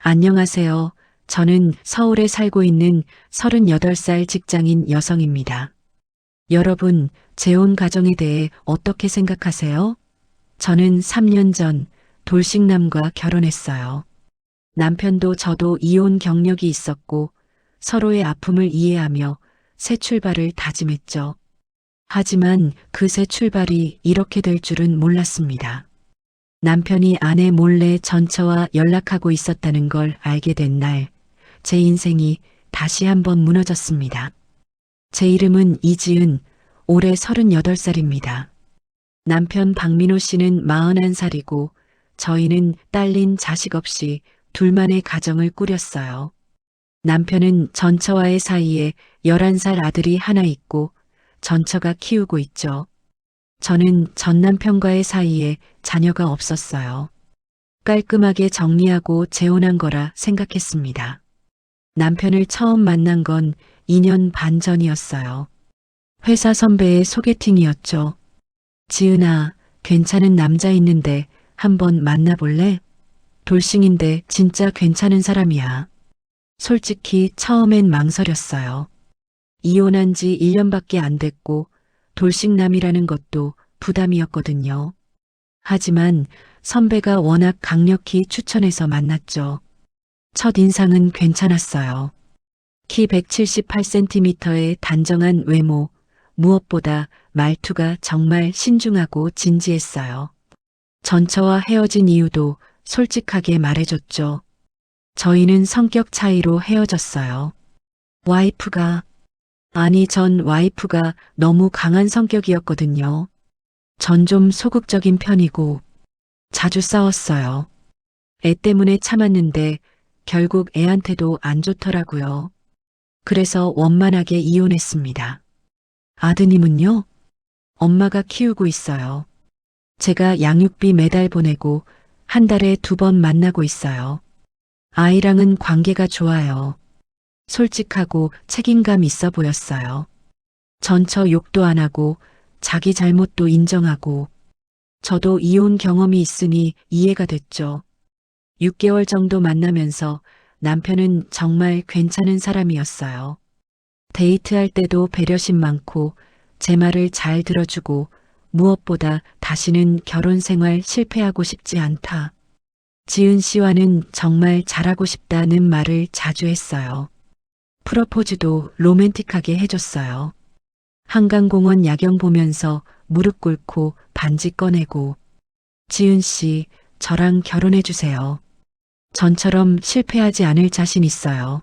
안녕하세요. 저는 서울에 살고 있는 38살 직장인 여성입니다. 여러분, 재혼 가정에 대해 어떻게 생각하세요? 저는 3년 전 돌싱남과 결혼했어요. 남편도 저도 이혼 경력이 있었고 서로의 아픔을 이해하며 새 출발을 다짐했죠. 하지만 그 새 출발이 이렇게 될 줄은 몰랐습니다. 남편이 아내 몰래 전처와 연락하고 있었다는 걸 알게 된 날, 제 인생이 다시 한번 무너졌습니다. 제 이름은 이지은, 올해 38살입니다. 남편 박민호 씨는 41살이고 저희는 딸린 자식 없이 둘만의 가정을 꾸렸어요. 남편은 전처와의 사이에 11살 아들이 하나 있고 전처가 키우고 있죠. 저는 전 남편과의 사이에 자녀가 없었어요. 깔끔하게 정리하고 재혼한 거라 생각했습니다. 남편을 처음 만난 건 2년 반 전이었어요. 회사 선배의 소개팅이었죠. 지은아, 괜찮은 남자 있는데 한번 만나볼래? 돌싱인데 진짜 괜찮은 사람이야. 솔직히 처음엔 망설였어요. 이혼한 지 1년밖에 안 됐고 돌싱남이라는 것도 부담이었거든요. 하지만 선배가 워낙 강력히 추천해서 만났죠. 첫인상은 괜찮았어요. 키 178cm의 단정한 외모, 무엇보다 말투가 정말 신중하고 진지했어요. 전처와 헤어진 이유도 솔직하게 말해줬죠. 저희는 성격 차이로 헤어졌어요. 전 와이프가 너무 강한 성격이었거든요. 전 좀 소극적인 편이고 자주 싸웠어요. 애 때문에 참았는데 결국 애한테도 안 좋더라고요. 그래서 원만하게 이혼했습니다. 아드님은요? 엄마가 키우고 있어요. 제가 양육비 매달 보내고 한 달에 2번 만나고 있어요. 아이랑은 관계가 좋아요. 솔직하고 책임감 있어 보였어요. 전처 욕도 안 하고 자기 잘못도 인정하고 저도 이혼 경험이 있으니 이해가 됐죠. 6개월 정도 만나면서 남편은 정말 괜찮은 사람이었어요. 데이트할 때도 배려심 많고 제 말을 잘 들어주고 무엇보다 다시는 결혼 생활 실패하고 싶지 않다. 지은 씨와는 정말 잘하고 싶다는 말을 자주 했어요. 프러포즈도 로맨틱하게 해줬어요. 한강공원 야경 보면서 무릎 꿇고 반지 꺼내고 지은 씨, 저랑 결혼해 주세요. 전처럼 실패하지 않을 자신 있어요.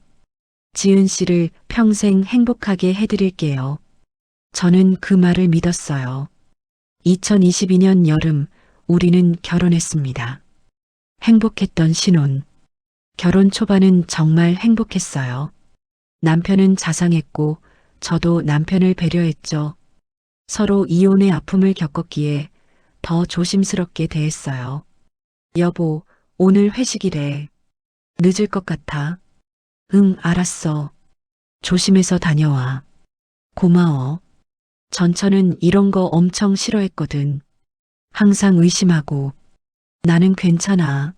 지은 씨를 평생 행복하게 해드릴게요. 저는 그 말을 믿었어요. 2022년 여름, 우리는 결혼했습니다. 행복했던 신혼. 결혼 초반은 정말 행복했어요. 남편은 자상했고 저도 남편을 배려했죠. 서로 이혼의 아픔을 겪었기에 더 조심스럽게 대했어요. 여보, 오늘 회식이래. 늦을 것 같아. 응, 알았어. 조심해서 다녀와. 고마워. 전처는 이런 거 엄청 싫어했거든. 항상 의심하고. 나는 괜찮아.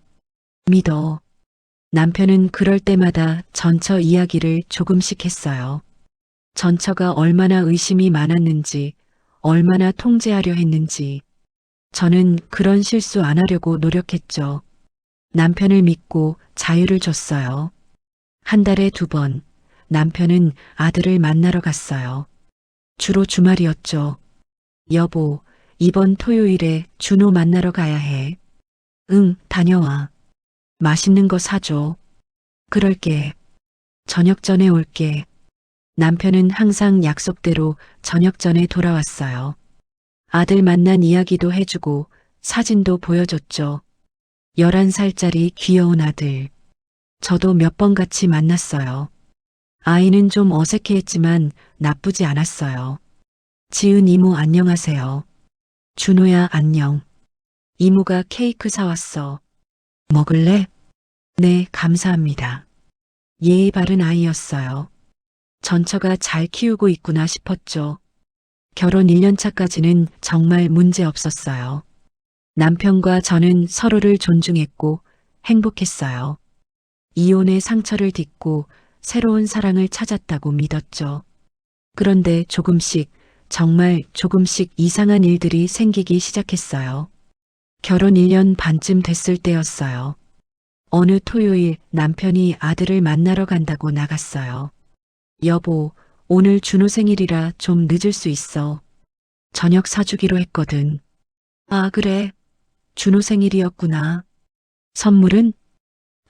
믿어. 남편은 그럴 때마다 전처 이야기를 조금씩 했어요. 전처가 얼마나 의심이 많았는지, 얼마나 통제하려 했는지. 저는 그런 실수 안 하려고 노력했죠. 남편을 믿고 자유를 줬어요. 한 달에 2번, 남편은 아들을 만나러 갔어요. 주로 주말이었죠. 여보, 이번 토요일에 준호 만나러 가야 해. 응, 다녀와. 맛있는 거 사줘. 그럴게. 저녁 전에 올게. 남편은 항상 약속대로 저녁 전에 돌아왔어요. 아들 만난 이야기도 해주고 사진도 보여줬죠. 11살짜리 귀여운 아들. 저도 몇 번 같이 만났어요. 아이는 좀 어색해했지만 나쁘지 않았어요. 지은 이모 안녕하세요. 준호야 안녕. 이모가 케이크 사왔어. 먹을래? 네, 감사합니다. 예의 바른 아이였어요. 전처가 잘 키우고 있구나 싶었죠. 결혼 1년 차까지는 정말 문제 없었어요. 남편과 저는 서로를 존중했고 행복했어요. 이혼의 상처를 딛고 새로운 사랑을 찾았다고 믿었죠. 그런데 조금씩, 정말 조금씩 이상한 일들이 생기기 시작했어요. 결혼 1년 반쯤 됐을 때였어요. 어느 토요일 남편이 아들을 만나러 간다고 나갔어요. 여보, 오늘 준호 생일이라 좀 늦을 수 있어. 저녁 사주기로 했거든. 아, 그래. 준호 생일이었구나. 선물은?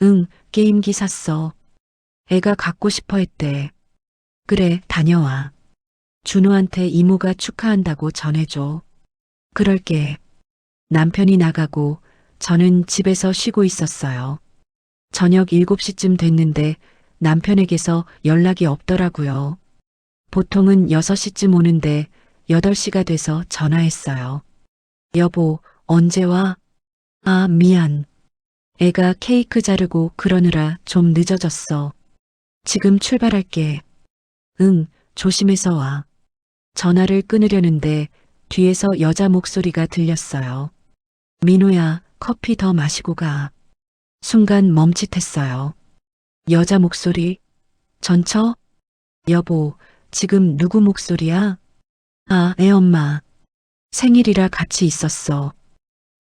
응, 게임기 샀어. 애가 갖고 싶어 했대. 그래, 다녀와. 준호한테 이모가 축하한다고 전해줘. 그럴게. 남편이 나가고 저는 집에서 쉬고 있었어요. 저녁 7시쯤 됐는데 남편에게서 연락이 없더라고요. 보통은 6시쯤 오는데 8시가 돼서 전화했어요. 여보, 언제 와? 아, 미안. 애가 케이크 자르고 그러느라 좀 늦어졌어. 지금 출발할게. 응, 조심해서 와. 전화를 끊으려는데 뒤에서 여자 목소리가 들렸어요. 민호야, 커피 더 마시고 가. 순간 멈칫했어요. 여자 목소리. 전처? 여보, 지금 누구 목소리야? 아, 애 엄마. 생일이라 같이 있었어.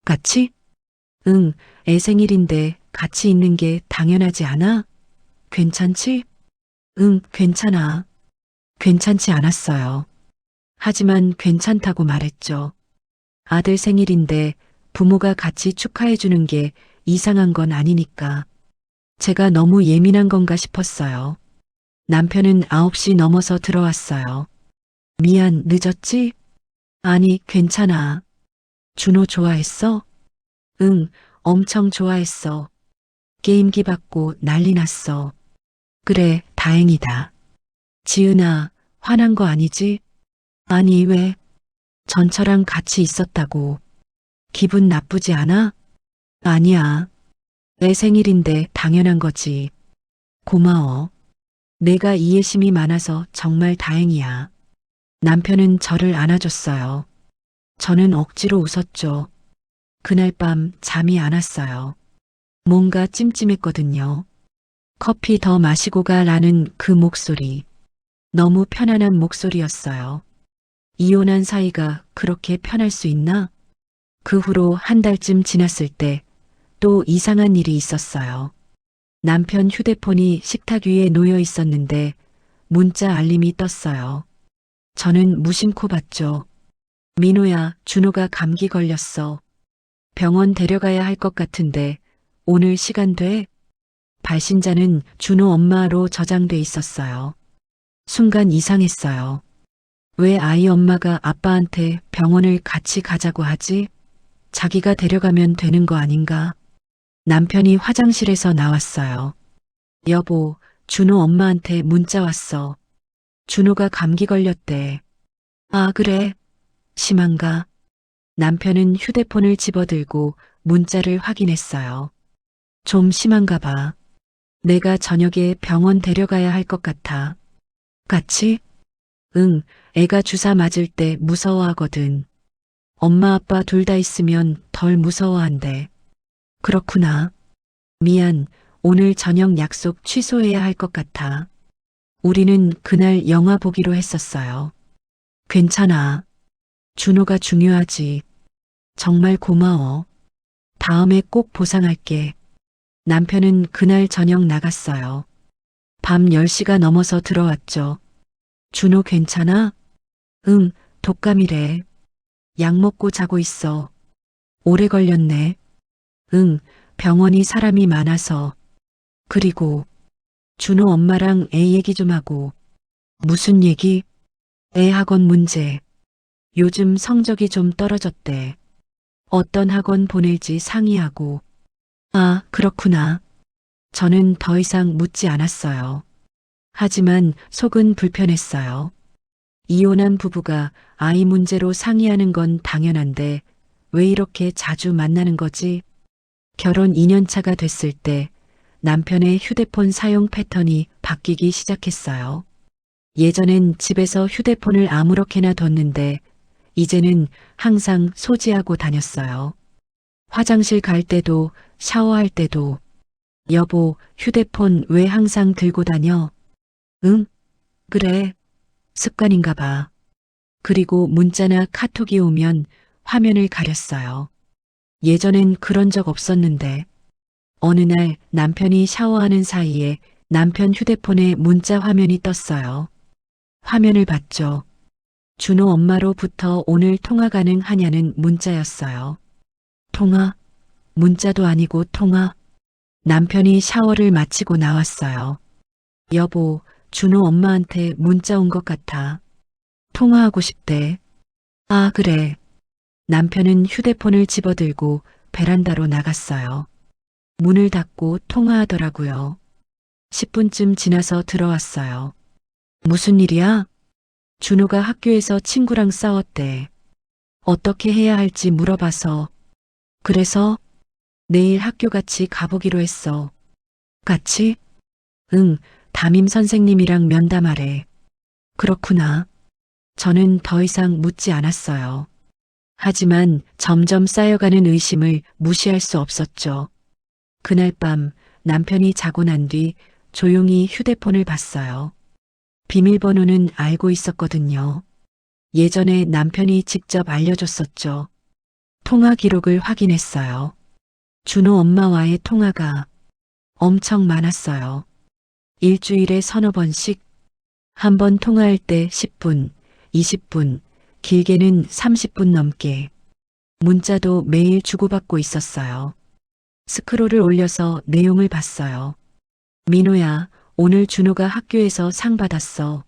같이? 응, 애 생일인데 같이 있는 게 당연하지 않아? 괜찮지? 응, 괜찮아. 괜찮지 않았어요. 하지만 괜찮다고 말했죠. 아들 생일인데 부모가 같이 축하해 주는 게 이상한 건 아니니까. 제가 너무 예민한 건가 싶었어요. 남편은 9시 넘어서 들어왔어요. 미안, 늦었지? 아니, 괜찮아. 준호 좋아했어? 응, 엄청 좋아했어. 게임기 받고 난리 났어. 그래, 다행이다. 지은아, 화난 거 아니지? 아니, 왜? 전처랑 같이 있었다고. 기분 나쁘지 않아? 아니야. 내 생일인데 당연한 거지. 고마워. 내가 이해심이 많아서 정말 다행이야. 남편은 저를 안아줬어요. 저는 억지로 웃었죠. 그날 밤 잠이 안 왔어요. 뭔가 찜찜했거든요. 커피 더 마시고 가라는 그 목소리. 너무 편안한 목소리였어요. 이혼한 사이가 그렇게 편할 수 있나? 그 후로 한 달쯤 지났을 때 또 이상한 일이 있었어요. 남편 휴대폰이 식탁 위에 놓여 있었는데 문자 알림이 떴어요. 저는 무심코 봤죠. 민호야, 준호가 감기 걸렸어. 병원 데려가야 할 것 같은데 오늘 시간 돼? 발신자는 준호 엄마로 저장돼 있었어요. 순간 이상했어요. 왜 아이 엄마가 아빠한테 병원을 같이 가자고 하지? 자기가 데려가면 되는 거 아닌가? 남편이 화장실에서 나왔어요. 여보, 준호 엄마한테 문자 왔어. 준호가 감기 걸렸대. 아, 그래? 심한가? 남편은 휴대폰을 집어들고 문자를 확인했어요. 좀 심한가 봐. 내가 저녁에 병원 데려가야 할 것 같아. 같이? 응, 애가 주사 맞을 때 무서워하거든. 엄마 아빠 둘 다 있으면 덜 무서워한대. 그렇구나. 미안, 오늘 저녁 약속 취소해야 할 것 같아. 우리는 그날 영화 보기로 했었어요. 괜찮아. 준호가 중요하지. 정말 고마워. 다음에 꼭 보상할게. 남편은 그날 저녁 나갔어요. 밤 10시가 넘어서 들어왔죠. 준호 괜찮아? 응, 독감이래. 약 먹고 자고 있어. 오래 걸렸네. 응, 병원이 사람이 많아서. 그리고 준호 엄마랑 애 얘기 좀 하고. 무슨 얘기? 애 학원 문제. 요즘 성적이 좀 떨어졌대. 어떤 학원 보낼지 상의하고. 아, 그렇구나. 저는 더 이상 묻지 않았어요. 하지만 속은 불편했어요. 이혼한 부부가 아이 문제로 상의하는 건 당연한데 왜 이렇게 자주 만나는 거지? 결혼 2년 차가 됐을 때 남편의 휴대폰 사용 패턴이 바뀌기 시작했어요. 예전엔 집에서 휴대폰을 아무렇게나 뒀는데 이제는 항상 소지하고 다녔어요. 화장실 갈 때도 샤워할 때도 여보, 휴대폰 왜 항상 들고 다녀? 응? 그래. 습관인가 봐. 그리고 문자나 카톡이 오면 화면을 가렸어요. 예전엔 그런 적 없었는데 어느 날 남편이 샤워하는 사이에 남편 휴대폰에 문자 화면이 떴어요. 화면을 봤죠. 준호 엄마로부터 오늘 통화 가능하냐는 문자였어요. 통화? 문자도 아니고 통화? 남편이 샤워를 마치고 나왔어요. 여보, 준호 엄마한테 문자 온 것 같아. 통화하고 싶대. 아, 그래. 남편은 휴대폰을 집어들고 베란다로 나갔어요. 문을 닫고 통화하더라고요. 10분쯤 지나서 들어왔어요. 무슨 일이야? 준호가 학교에서 친구랑 싸웠대. 어떻게 해야 할지 물어봐서. 그래서 내일 학교 같이 가보기로 했어. 같이? 응, 담임 선생님이랑 면담하래. 그렇구나. 저는 더 이상 묻지 않았어요. 하지만 점점 쌓여가는 의심을 무시할 수 없었죠. 그날 밤 남편이 자고 난 뒤 조용히 휴대폰을 봤어요. 비밀번호는 알고 있었거든요. 예전에 남편이 직접 알려줬었죠. 통화 기록을 확인했어요. 준호 엄마와의 통화가 엄청 많았어요. 일주일에 서너 번씩, 한 번 통화할 때 10분, 20분, 길게는 30분 넘게. 문자도 매일 주고받고 있었어요. 스크롤을 올려서 내용을 봤어요. 민호야, 오늘 준호가 학교에서 상 받았어.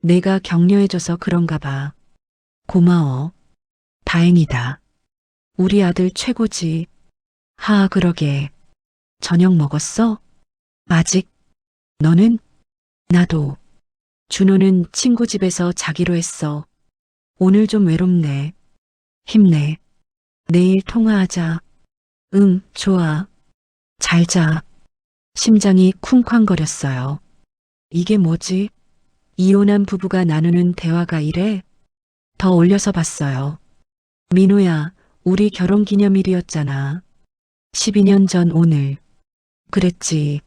내가 격려해줘서 그런가 봐. 고마워. 다행이다. 우리 아들 최고지. 하, 그러게. 저녁 먹었어? 아직? 너는? 나도. 준호는 친구 집에서 자기로 했어. 오늘 좀 외롭네. 힘내. 내일 통화하자. 응, 좋아. 잘 자. 심장이 쿵쾅거렸어요. 이게 뭐지? 이혼한 부부가 나누는 대화가 이래? 더 올려서 봤어요. 민호야, 우리 결혼 기념일이었잖아. 12년 전 오늘. 그랬지.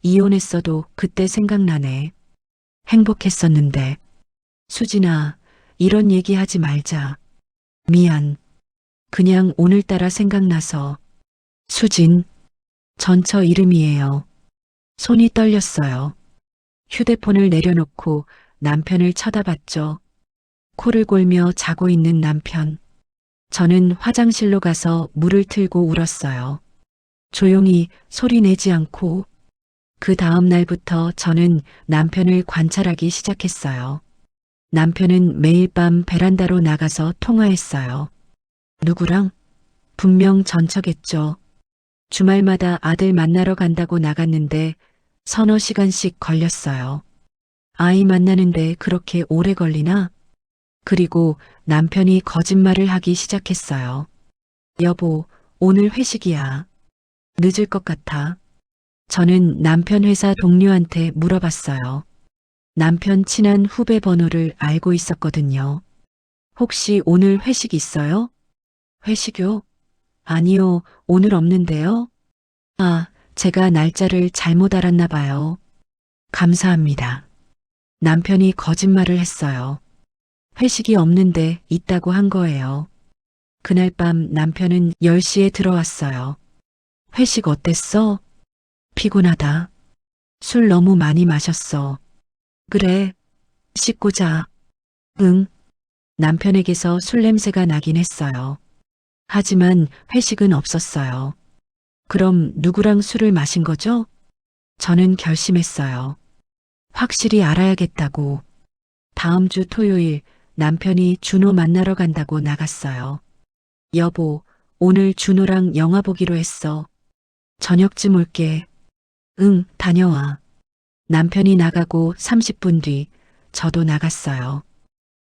이혼했어도 그때 생각나네. 행복했었는데. 수진아, 이런 얘기 하지 말자. 미안. 그냥 오늘따라 생각나서. 수진. 전처 이름이에요. 손이 떨렸어요. 휴대폰을 내려놓고 남편을 쳐다봤죠. 코를 골며 자고 있는 남편. 저는 화장실로 가서 물을 틀고 울었어요. 조용히 소리 내지 않고. 그 다음 날부터 저는 남편을 관찰하기 시작했어요. 남편은 매일 밤 베란다로 나가서 통화했어요. 누구랑? 분명 전처겠죠. 주말마다 아들 만나러 간다고 나갔는데 서너 시간씩 걸렸어요. 아이 만나는데 그렇게 오래 걸리나? 그리고 남편이 거짓말을 하기 시작했어요. 여보, 오늘 회식이야. 늦을 것 같아. 저는 남편 회사 동료한테 물어봤어요. 남편 친한 후배 번호를 알고 있었거든요. 혹시 오늘 회식 있어요? 회식요? 아니요, 오늘 없는데요. 아, 제가 날짜를 잘못 알았나 봐요. 감사합니다. 남편이 거짓말을 했어요. 회식이 없는데 있다고 한 거예요. 그날 밤 남편은 10시에 들어왔어요. 회식 어땠어? 피곤하다. 술 너무 많이 마셨어. 그래. 씻고 자. 응. 남편에게서 술 냄새가 나긴 했어요. 하지만 회식은 없었어요. 그럼 누구랑 술을 마신 거죠? 저는 결심했어요. 확실히 알아야겠다고. 다음 주 토요일 남편이 준호 만나러 간다고 나갔어요. 여보, 오늘 준호랑 영화 보기로 했어. 저녁쯤 올게. 응, 다녀와. 남편이 나가고 30분 뒤 저도 나갔어요.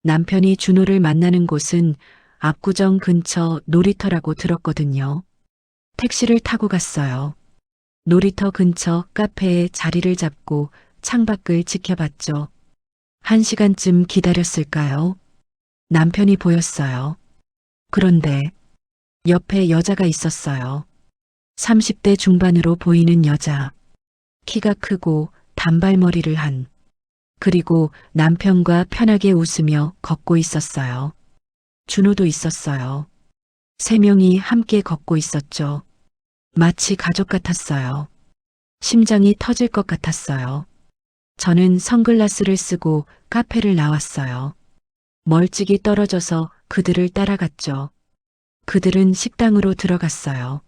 남편이 준호를 만나는 곳은 압구정 근처 놀이터라고 들었거든요. 택시를 타고 갔어요. 놀이터 근처 카페에 자리를 잡고 창밖을 지켜봤죠. 1시간쯤 기다렸을까요? 남편이 보였어요. 그런데 옆에 여자가 있었어요. 30대 중반으로 보이는 여자. 키가 크고 단발머리를 한. 그리고 남편과 편하게 웃으며 걷고 있었어요. 준호도 있었어요. 세 명이 함께 걷고 있었죠. 마치 가족 같았어요. 심장이 터질 것 같았어요. 저는 선글라스를 쓰고 카페를 나왔어요. 멀찍이 떨어져서 그들을 따라갔죠. 그들은 식당으로 들어갔어요.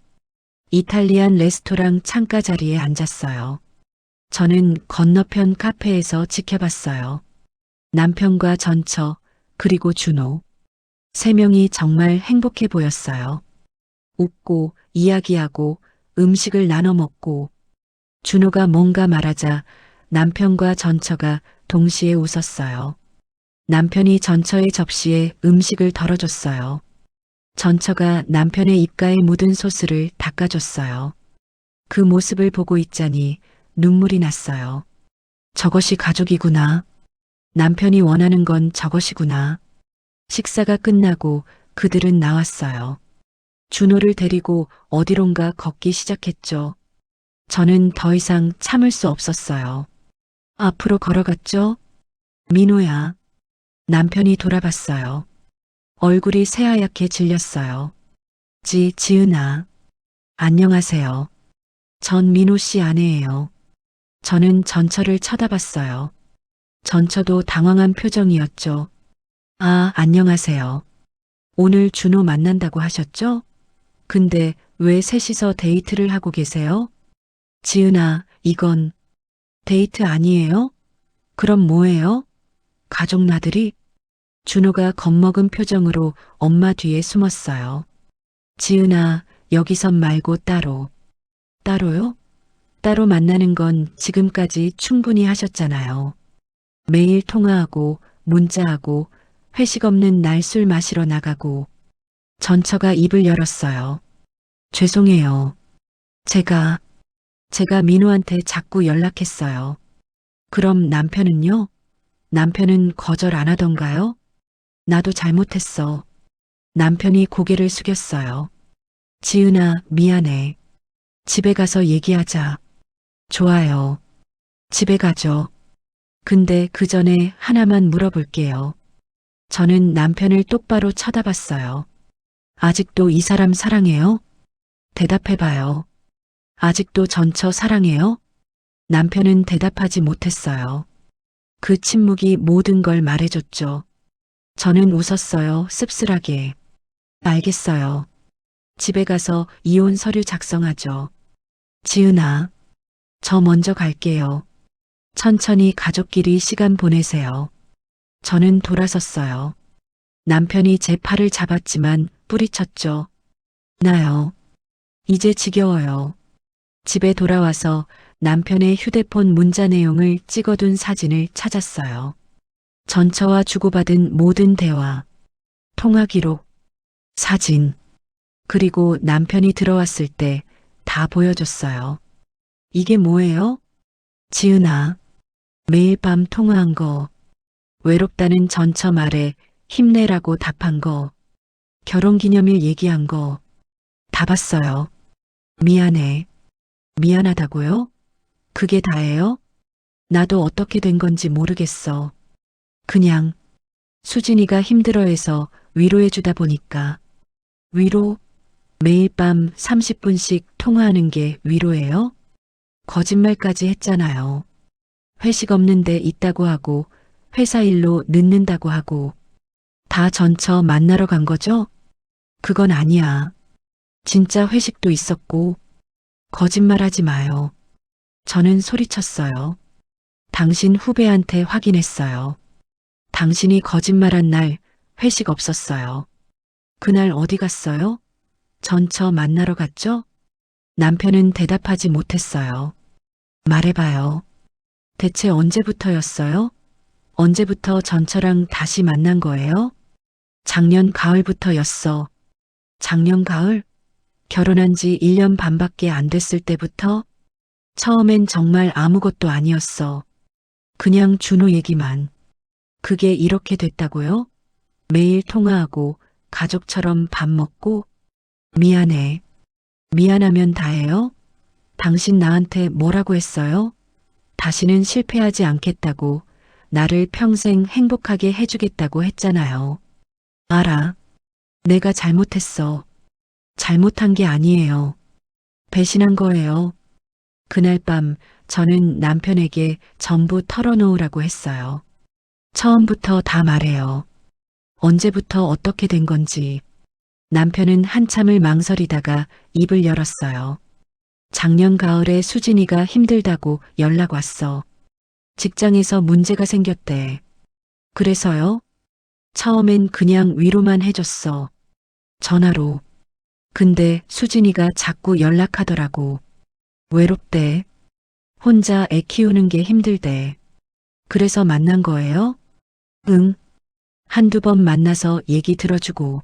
이탈리안 레스토랑 창가 자리에 앉았어요. 저는 건너편 카페에서 지켜봤어요. 남편과 전처, 그리고 준호. 세 명이 정말 행복해 보였어요. 웃고, 이야기하고, 음식을 나눠 먹고, 준호가 뭔가 말하자 남편과 전처가 동시에 웃었어요. 남편이 전처의 접시에 음식을 덜어줬어요. 전처가 남편의 입가에 묻은 소스를 닦아줬어요. 그 모습을 보고 있자니 눈물이 났어요. 저것이 가족이구나. 남편이 원하는 건 저것이구나. 식사가 끝나고 그들은 나왔어요. 준호를 데리고 어디론가 걷기 시작했죠. 저는 더 이상 참을 수 없었어요. 앞으로 걸어갔죠. 민호야. 남편이 돌아봤어요. 얼굴이 새하얗게 질렸어요. 지은아. 안녕하세요. 전 민호 씨 아내예요. 저는 전처를 쳐다봤어요. 전처도 당황한 표정이었죠. 아, 안녕하세요. 오늘 준호 만난다고 하셨죠? 근데 왜 셋이서 데이트를 하고 계세요? 지은아, 이건 데이트 아니에요? 그럼 뭐예요? 가족 나들이? 준호가 겁먹은 표정으로 엄마 뒤에 숨었어요. 지은아, 여기선 말고 따로. 따로요? 따로 만나는 건 지금까지 충분히 하셨잖아요. 매일 통화하고, 문자하고, 회식 없는 날 술 마시러 나가고. 전처가 입을 열었어요. 죄송해요. 제가 민호한테 자꾸 연락했어요. 그럼 남편은요? 남편은 거절 안 하던가요? 나도 잘못했어. 남편이 고개를 숙였어요. 지은아, 미안해. 집에 가서 얘기하자. 좋아요. 집에 가죠. 근데 그 전에 하나만 물어볼게요. 저는 남편을 똑바로 쳐다봤어요. 아직도 이 사람 사랑해요? 대답해봐요. 아직도 전처 사랑해요? 남편은 대답하지 못했어요. 그 침묵이 모든 걸 말해줬죠. 저는 웃었어요, 씁쓸하게. 알겠어요. 집에 가서 이혼 서류 작성하죠. 지은아, 저 먼저 갈게요. 천천히 가족끼리 시간 보내세요. 저는 돌아섰어요. 남편이 제 팔을 잡았지만 뿌리쳤죠. 나요. 이제 지겨워요. 집에 돌아와서 남편의 휴대폰 문자 내용을 찍어둔 사진을 찾았어요. 전처와 주고받은 모든 대화, 통화 기록, 사진, 그리고 남편이 들어왔을 때 다 보여줬어요. 이게 뭐예요? 지은아, 매일 밤 통화한 거, 외롭다는 전처 말에 힘내라고 답한 거, 결혼기념일 얘기한 거, 다 봤어요. 미안해. 미안하다고요? 그게 다예요? 나도 어떻게 된 건지 모르겠어. 그냥 수진이가 힘들어해서 위로해주다 보니까. 위로? 매일 밤 30분씩 통화하는 게 위로예요? 거짓말까지 했잖아요. 회식 없는데 있다고 하고 회사 일로 늦는다고 하고 다 전처 만나러 간 거죠? 그건 아니야. 진짜 회식도 있었고 거짓말하지 마요. 저는 소리쳤어요. 당신 후배한테 확인했어요. 당신이 거짓말한 날 회식 없었어요. 그날 어디 갔어요? 전처 만나러 갔죠? 남편은 대답하지 못했어요. 말해봐요. 대체 언제부터였어요? 언제부터 전처랑 다시 만난 거예요? 작년 가을부터였어. 작년 가을? 결혼한 지 1년 반밖에 안 됐을 때부터? 처음엔 정말 아무것도 아니었어. 그냥 준호 얘기만. 그게 이렇게 됐다고요? 매일 통화하고 가족처럼 밥 먹고? 미안해. 미안하면 다해요? 당신 나한테 뭐라고 했어요? 다시는 실패하지 않겠다고, 나를 평생 행복하게 해주겠다고 했잖아요. 알아. 내가 잘못했어. 잘못한 게 아니에요. 배신한 거예요. 그날 밤 저는 남편에게 전부 털어놓으라고 했어요. 처음부터 다 말해요. 언제부터 어떻게 된 건지. 남편은 한참을 망설이다가 입을 열었어요. 작년 가을에 수진이가 힘들다고 연락 왔어. 직장에서 문제가 생겼대. 그래서요? 처음엔 그냥 위로만 해줬어. 전화로. 근데 수진이가 자꾸 연락하더라고. 외롭대. 혼자 애 키우는 게 힘들대. 그래서 만난 거예요? 응. 한두 번 만나서 얘기 들어주고.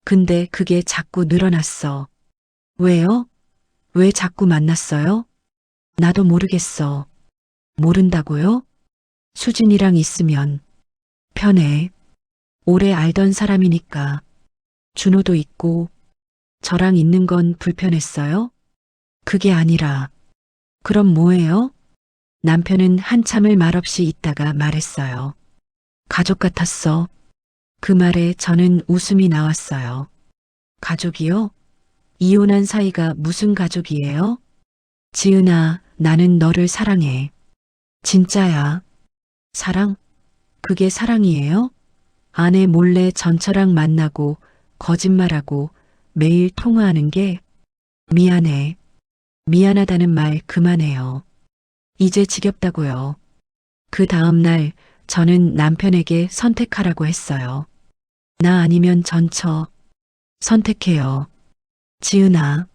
근데 그게 자꾸 늘어났어. 왜요? 왜 자꾸 만났어요? 나도 모르겠어. 모른다고요? 수진이랑 있으면 편해. 오래 알던 사람이니까. 준호도 있고 저랑 있는 건 불편했어요? 그게 아니라 그럼 뭐예요? 남편은 한참을 말없이 있다가 말했어요. 가족 같았어. 그 말에 저는 웃음이 나왔어요. 가족이요? 이혼한 사이가 무슨 가족이에요? 지은아, 나는 너를 사랑해. 진짜야. 사랑? 그게 사랑이에요? 아내 몰래 전처랑 만나고 거짓말하고 매일 통화하는 게 미안해. 미안하다는 말 그만해요. 이제 지겹다고요. 그 다음 날 저는 남편에게 선택하라고 했어요. 나 아니면 전처. 선택해요. 지은아.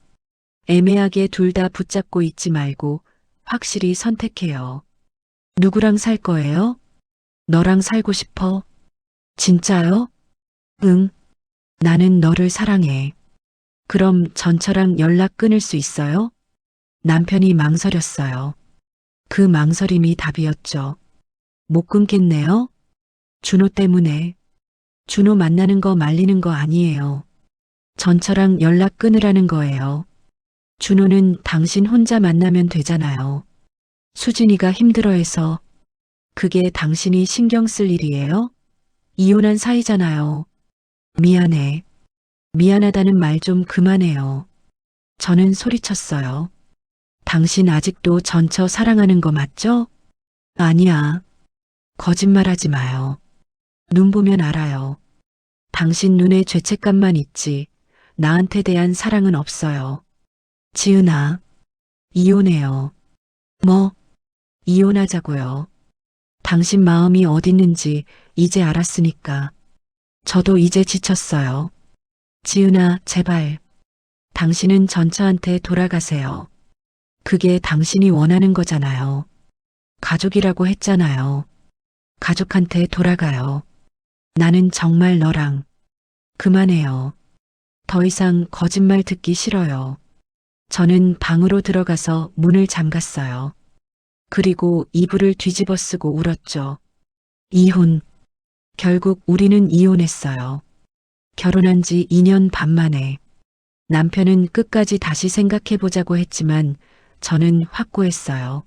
애매하게 둘 다 붙잡고 있지 말고 확실히 선택해요. 누구랑 살 거예요? 너랑 살고 싶어? 진짜요? 응. 나는 너를 사랑해. 그럼 전처랑 연락 끊을 수 있어요? 남편이 망설였어요. 그 망설임이 답이었죠. 못 끊겠네요? 준호 때문에. 준호 만나는 거 말리는 거 아니에요. 전처랑 연락 끊으라는 거예요. 준호는 당신 혼자 만나면 되잖아요. 수진이가 힘들어해서 그게 당신이 신경 쓸 일이에요? 이혼한 사이잖아요. 미안해. 미안하다는 말 좀 그만해요. 저는 소리쳤어요. 당신 아직도 전처 사랑하는 거 맞죠? 아니야. 거짓말하지 마요. 눈 보면 알아요. 당신 눈에 죄책감만 있지. 나한테 대한 사랑은 없어요. 지은아, 이혼해요. 뭐? 이혼하자고요. 당신 마음이 어딨는지 이제 알았으니까. 저도 이제 지쳤어요. 지은아, 제발. 당신은 전처한테 돌아가세요. 그게 당신이 원하는 거잖아요. 가족이라고 했잖아요. 가족한테 돌아가요. 나는 정말 너랑. 그만해요. 더 이상 거짓말 듣기 싫어요. 저는 방으로 들어가서 문을 잠갔어요. 그리고 이불을 뒤집어 쓰고 울었죠. 이혼. 결국 우리는 이혼했어요. 결혼한 지 2년 반 만에. 남편은 끝까지 다시 생각해 보자고 했지만 저는 확고했어요.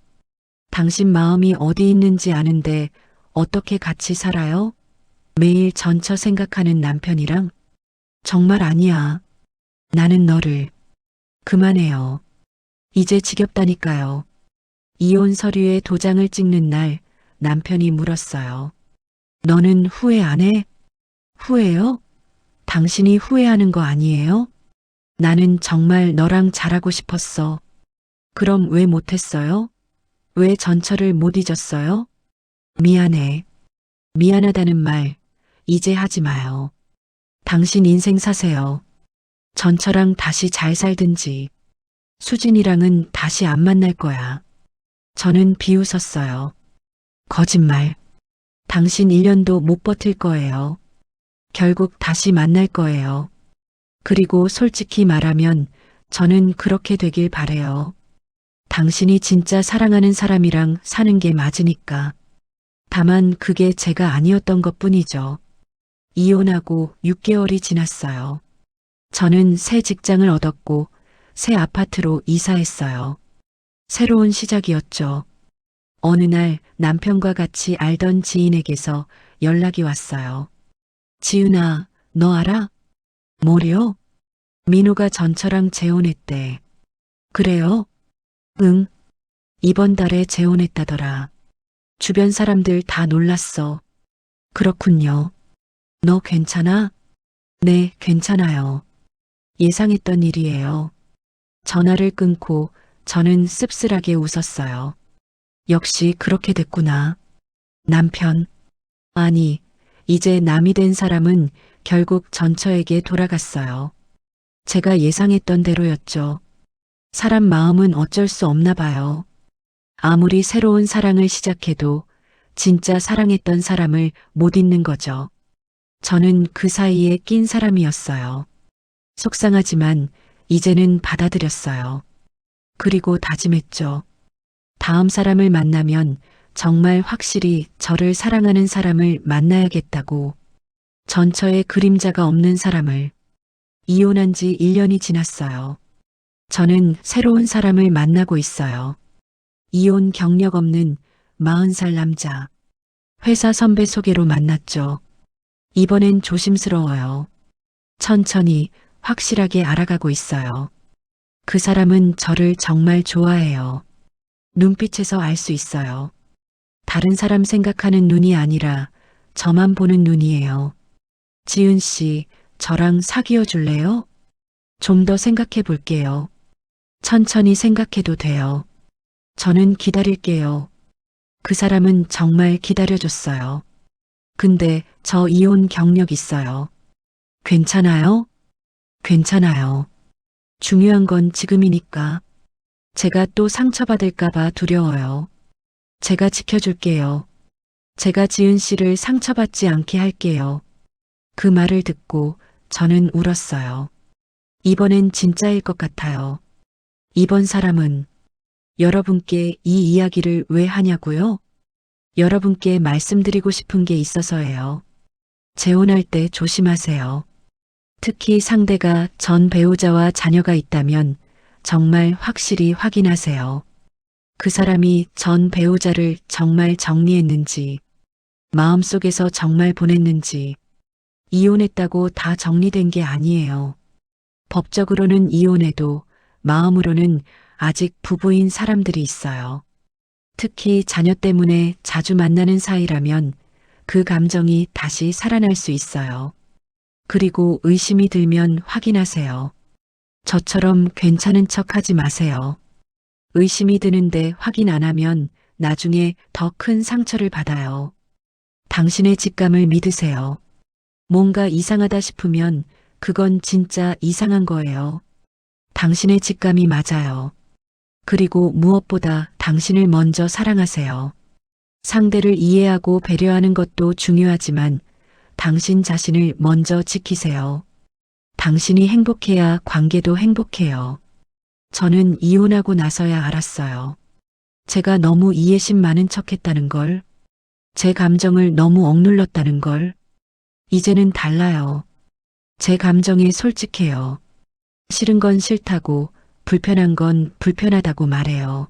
당신 마음이 어디 있는지 아는데 어떻게 같이 살아요? 매일 전처 생각하는 남편이랑? 정말 아니야. 나는 너를. 그만해요. 이제 지겹다니까요. 이혼 서류에 도장을 찍는 날 남편이 물었어요. 너는 후회 안 해? 후회요? 당신이 후회하는 거 아니에요? 나는 정말 너랑 잘하고 싶었어. 그럼 왜 못했어요? 왜 전처를 못 잊었어요? 미안해. 미안하다는 말 이제 하지 마요. 당신 인생 사세요. 전처랑 다시 잘 살든지 수진이랑은 다시 안 만날 거야. 저는 비웃었어요. 거짓말. 당신 1년도 못 버틸 거예요. 결국 다시 만날 거예요. 그리고 솔직히 말하면 저는 그렇게 되길 바래요. 당신이 진짜 사랑하는 사람이랑 사는 게 맞으니까. 다만 그게 제가 아니었던 것 뿐이죠. 이혼하고 6개월이 지났어요. 저는 새 직장을 얻었고 새 아파트로 이사했어요. 새로운 시작이었죠. 어느 날 남편과 같이 알던 지인에게서 연락이 왔어요. 지은아, 너 알아? 뭐요? 민호가 전처랑 재혼했대. 그래요? 응, 이번 달에 재혼했다더라. 주변 사람들 다 놀랐어. 그렇군요. 너 괜찮아? 네, 괜찮아요. 예상했던 일이에요. 전화를 끊고 저는 씁쓸하게 웃었어요. 역시 그렇게 됐구나. 남편. 아니, 이제 남이 된 사람은 결국 전처에게 돌아갔어요. 제가 예상했던 대로였죠. 사람 마음은 어쩔 수 없나 봐요. 아무리 새로운 사랑을 시작해도 진짜 사랑했던 사람을 못 잊는 거죠. 저는 그 사이에 낀 사람이었어요. 속상하지만 이제는 받아들였어요. 그리고 다짐했죠. 다음 사람을 만나면 정말 확실히 저를 사랑하는 사람을 만나야겠다고. 전처에 그림자가 없는 사람을. 이혼한 지 1년이 지났어요. 저는 새로운 사람을 만나고 있어요. 이혼 경력 없는 40살 남자. 회사 선배 소개로 만났죠. 이번엔 조심스러워요. 천천히 확실하게 알아가고 있어요. 그 사람은 저를 정말 좋아해요. 눈빛에서 알 수 있어요. 다른 사람 생각하는 눈이 아니라 저만 보는 눈이에요. 지은 씨, 저랑 사귀어 줄래요? 좀 더 생각해 볼게요. 천천히 생각해도 돼요. 저는 기다릴게요. 그 사람은 정말 기다려줬어요. 근데 저 이혼 경력 있어요. 괜찮아요? 괜찮아요. 중요한 건 지금이니까. 제가 또 상처받을까봐 두려워요. 제가 지켜줄게요. 제가 지은 씨를 상처받지 않게 할게요. 그 말을 듣고 저는 울었어요. 이번엔 진짜일 것 같아요. 이번 사람은 여러분께 이 이야기를 왜 하냐고요? 여러분께 말씀드리고 싶은 게 있어서예요. 재혼할 때 조심하세요. 특히 상대가 전 배우자와 자녀가 있다면 정말 확실히 확인하세요. 그 사람이 전 배우자를 정말 정리했는지, 마음속에서 정말 보냈는지, 이혼했다고 다 정리된 게 아니에요. 법적으로는 이혼해도 마음으로는 아직 부부인 사람들이 있어요. 특히 자녀 때문에 자주 만나는 사이라면 그 감정이 다시 살아날 수 있어요. 그리고 의심이 들면 확인하세요. 저처럼 괜찮은 척 하지 마세요. 의심이 드는데 확인 안 하면 나중에 더 큰 상처를 받아요. 당신의 직감을 믿으세요. 뭔가 이상하다 싶으면 그건 진짜 이상한 거예요. 당신의 직감이 맞아요. 그리고 무엇보다 당신을 먼저 사랑하세요. 상대를 이해하고 배려하는 것도 중요하지만 당신 자신을 먼저 지키세요. 당신이 행복해야 관계도 행복해요. 저는 이혼하고 나서야 알았어요. 제가 너무 이해심 많은 척 했다는 걸, 제 감정을 너무 억눌렀다는 걸. 이제는 달라요. 제 감정에 솔직해요. 싫은 건 싫다고, 불편한 건 불편하다고 말해요.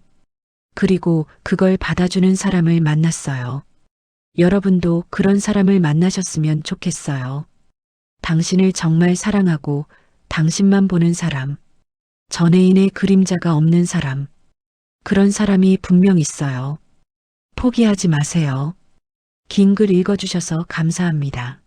그리고 그걸 받아주는 사람을 만났어요. 여러분도 그런 사람을 만나셨으면 좋겠어요. 당신을 정말 사랑하고 당신만 보는 사람. 전애인의 그림자가 없는 사람. 그런 사람이 분명 있어요. 포기하지 마세요. 긴 글 읽어주셔서 감사합니다.